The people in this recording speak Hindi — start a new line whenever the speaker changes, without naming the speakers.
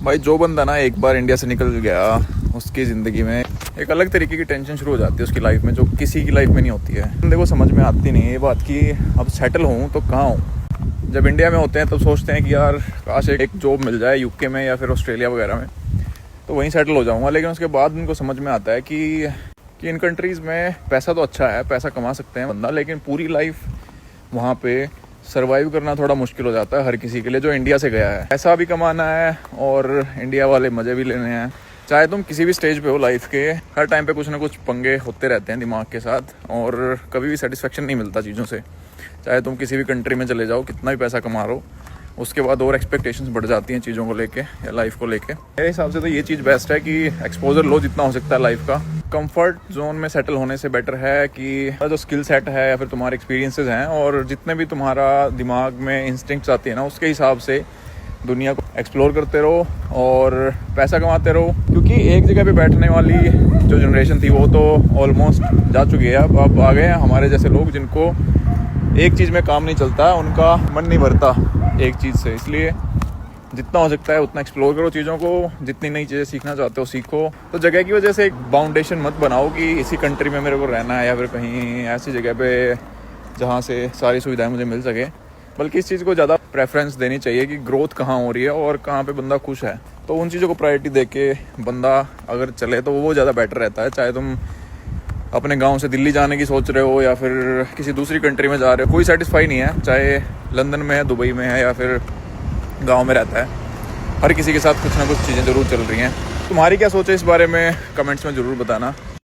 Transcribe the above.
भाई जो बंदा ना एक बार इंडिया से निकल गया, उसकी ज़िंदगी में एक अलग तरीके की टेंशन शुरू हो जाती है उसकी लाइफ में, जो किसी की लाइफ में नहीं होती है। बंदे को समझ में आती नहीं है ये बात कि अब सेटल हूँ तो कहाँ हूँ। जब इंडिया में होते हैं तब सोचते हैं कि यार काश एक जॉब मिल जाए यूके में या फिर ऑस्ट्रेलिया वगैरह में, तो वहीं सेटल हो जाऊँगा। लेकिन उसके बाद उनको समझ में आता है कि इन कंट्रीज़ में पैसा तो अच्छा है, पैसा कमा सकते हैं बंदा, लेकिन पूरी लाइफ वहाँ पे सर्वाइव करना थोड़ा मुश्किल हो जाता है हर किसी के लिए जो इंडिया से गया है। पैसा भी कमाना है और इंडिया वाले मज़े भी लेने हैं। चाहे तुम किसी भी स्टेज पे हो लाइफ के, हर टाइम पे कुछ ना कुछ पंगे होते रहते हैं दिमाग के साथ, और कभी भी सेटिस्फेक्शन नहीं मिलता चीज़ों से। चाहे तुम किसी भी कंट्री में चले जाओ, कितना भी पैसा कमा रहे हो, उसके बाद और एक्सपेक्टेशंस बढ़ जाती हैं चीज़ों को लेके या लाइफ को लेके। मेरे हिसाब से तो ये चीज़ बेस्ट है कि एक्सपोजर लो जितना हो सकता है लाइफ का। कंफर्ट जोन में सेटल होने से बेटर है कि जो स्किल सेट है या फिर तुम्हारे एक्सपीरियंसेस हैं और जितने भी तुम्हारा दिमाग में इंस्टिंक्ट्स आती है ना, उसके हिसाब से दुनिया को एक्सप्लोर करते रहो और पैसा कमाते रहो। क्योंकि एक जगह पे बैठने वाली जो जनरेशन थी वो तो ऑलमोस्ट जा चुकी है। अब आ गए हैं हमारे जैसे लोग जिनको एक चीज़ में काम नहीं चलता, उनका मन नहीं भरता एक चीज़ से। इसलिए जितना हो सकता है उतना एक्सप्लोर करो चीज़ों को, जितनी नई चीज़ें सीखना चाहते हो सीखो। तो जगह की वजह से एक बाउंडेशन मत बनाओ कि इसी कंट्री में मेरे को रहना है या फिर कहीं ऐसी जगह पे जहाँ से सारी सुविधाएं मुझे मिल सके। बल्कि इस चीज़ को ज़्यादा प्रेफरेंस देनी चाहिए कि ग्रोथ कहाँ हो रही है और कहाँ पे बंदा खुश है। तो उन चीज़ों को प्रायोरिटी दे के बंदा अगर चले तो वो ज़्यादा बेटर रहता है। चाहे तुम अपने गांव से दिल्ली जाने की सोच रहे हो या फिर किसी दूसरी कंट्री में जा रहे हो, कोई सेटिस्फाई नहीं है। चाहे लंदन में है, दुबई में है या फिर गांव में रहता है, हर किसी के साथ कुछ ना कुछ चीज़ें ज़रूर चल रही हैं। तुम्हारी क्या सोच है इस बारे में कमेंट्स में ज़रूर बताना।